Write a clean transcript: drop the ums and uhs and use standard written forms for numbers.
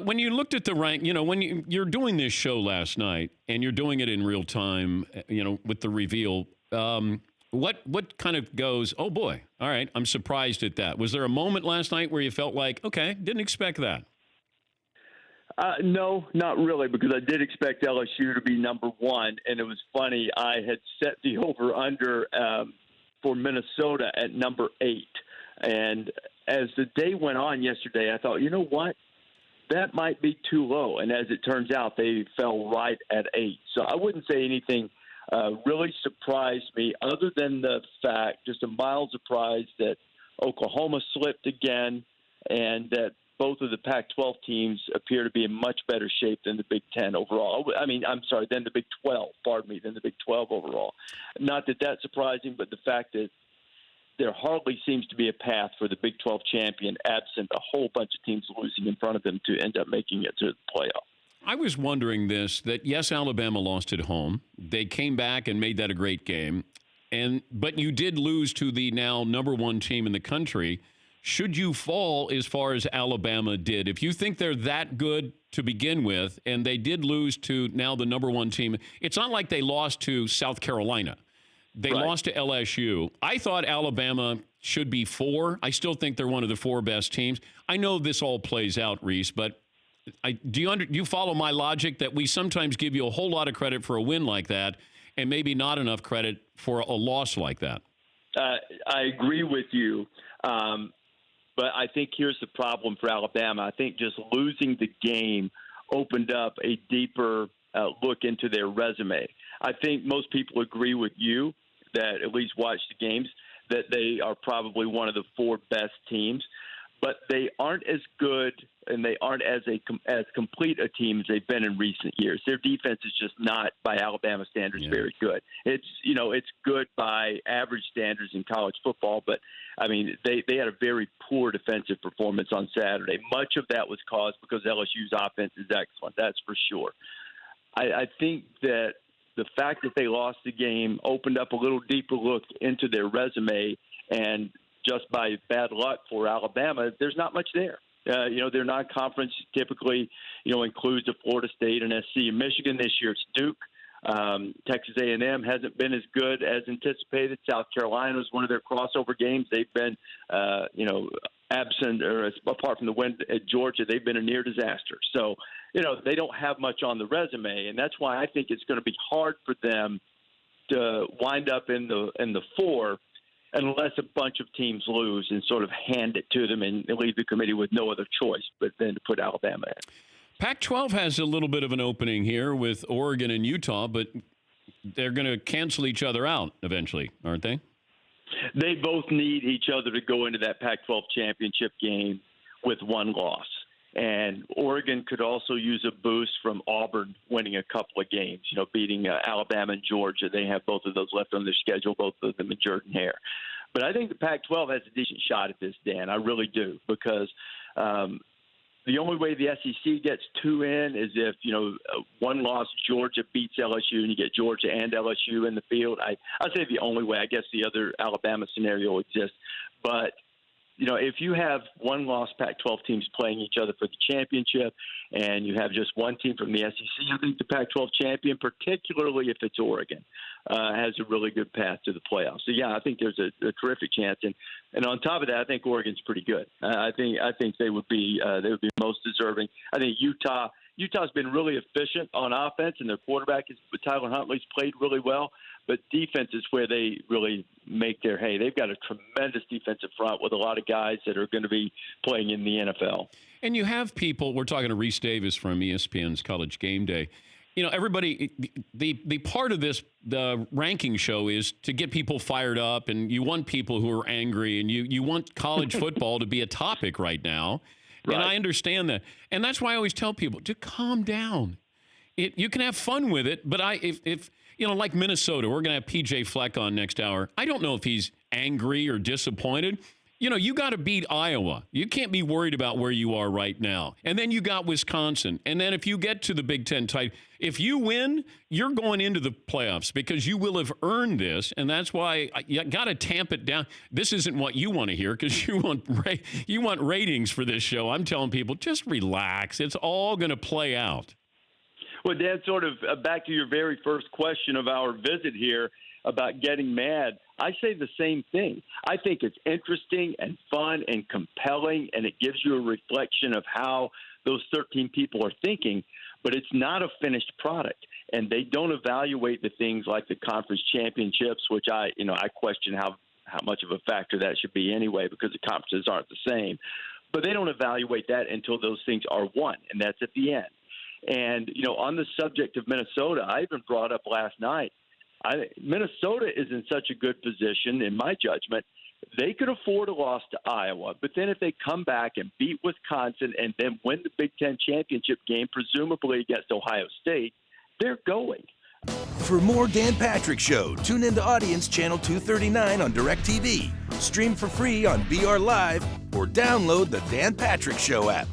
When you looked at the rank, when you're doing this show last night and you're doing it in real time, with the reveal, what kind of goes, oh boy, all right, I'm surprised at that. Was there a moment last night where you felt like, okay, didn't expect that? No, not really, because I did expect LSU to be number one, and it was funny. I had set the over-under for Minnesota at number 8, and as the day went on yesterday, I thought, you know what? That might be too low, and as it turns out, they fell right at 8. So I wouldn't say anything really surprised me, other than the fact, just a mild surprise, that Oklahoma slipped again, and that both of the Pac-12 teams appear to be in much better shape than the Big Ten overall. I mean, I'm sorry, than the Big 12, than the Big 12 overall. Not that that's surprising, but the fact that there hardly seems to be a path for the Big 12 champion absent a whole bunch of teams losing in front of them to end up making it to the playoff. I was wondering that yes, Alabama lost at home. They came back and made that a great game. But you did lose to the now number one team in the country. Should you fall as far as Alabama did? If you think they're that good to begin with, and they did lose to now the number one team, it's not like they lost to South Carolina. They lost to LSU. I thought Alabama should be 4. I still think they're one of the 4 best teams. I know this all plays out, Rece, but do you follow my logic that we sometimes give you a whole lot of credit for a win like that and maybe not enough credit for a loss like that? I agree with you. But I think here's the problem for Alabama. I think just losing the game opened up a deeper look into their resume. I think most people agree with you that at least watch the games, that they are probably one of the 4 best teams. But they aren't as good and they aren't as complete a team as they've been in recent years. Their defense is just not, by Alabama standards, very good. It's good by average standards in college football, but I mean they had a very poor defensive performance on Saturday. Much of that was caused because LSU's offense is excellent. That's for sure. I think that the fact that they lost the game opened up a little deeper look into their resume, and just by bad luck for Alabama, there's not much there. Their non-conference typically, includes a Florida State and SC and Michigan. This year it's Duke. Texas A&M hasn't been as good as anticipated. South Carolina was one of their crossover games. They've been, absent, or apart from the win at Georgia, they've been a near disaster. So, they don't have much on the resume, and that's why I think it's going to be hard for them to wind up in the 4 unless a bunch of teams lose and sort of hand it to them and leave the committee with no other choice but then to put Alabama in. Pac-12 has a little bit of an opening here with Oregon and Utah, but they're going to cancel each other out eventually, aren't they? They both need each other to go into that Pac-12 championship game with one loss. And Oregon could also use a boost from Auburn winning a couple of games, beating Alabama and Georgia. They have both of those left on their schedule, both of them in Jordan-Hare. But I think the Pac-12 has a decent shot at this, Dan. I really do, because the only way the SEC gets 2 in is if, one loss, Georgia beats LSU, and you get Georgia and LSU in the field. I'd say the only way. I guess the other Alabama scenario exists. But if you have one loss Pac-12 teams playing each other for the championship and you have just one team from the SEC, I think the Pac-12 champion, particularly if it's Oregon, has a really good path to the playoffs. So, yeah, I think there's a terrific chance. And on top of that, I think Oregon's pretty good. I think they would be most deserving. I think Utah's been really efficient on offense, and their quarterback Tyler Huntley's played really well. But defense is where they really make their hay. They've got a tremendous defensive front with a lot of guys that are going to be playing in the NFL. And you have people, we're talking to Rece Davis from ESPN's College Game Day. Everybody, the part of this, the ranking show is to get people fired up, and you want people who are angry, and you want college football to be a topic right now. Right. And I understand that. And that's why I always tell people to calm down. You can have fun with it, but if like Minnesota, we're going to have PJ Fleck on next hour. I don't know if he's angry or disappointed. You got to beat Iowa. You can't be worried about where you are right now. And then you got Wisconsin. And then if you get to the Big Ten title, if you win, you're going into the playoffs because you will have earned this. And that's why you got to tamp it down. This isn't what you want to hear because you want ratings for this show. I'm telling people, just relax. It's all going to play out. Well, Dan, sort of back to your very first question of our visit here about getting mad, I say the same thing. I think it's interesting and fun and compelling, and it gives you a reflection of how those 13 people are thinking, but it's not a finished product. And they don't evaluate the things like the conference championships, which I question how much of a factor that should be anyway, because the conferences aren't the same. But they don't evaluate that until those things are won, and that's at the end. And, on the subject of Minnesota, I even brought up last night, Minnesota is in such a good position, in my judgment. They could afford a loss to Iowa, but then if they come back and beat Wisconsin and then win the Big Ten championship game, presumably against Ohio State, they're going. For more Dan Patrick Show, tune into Audience Channel 239 on DirecTV, stream for free on BR Live, or download the Dan Patrick Show app.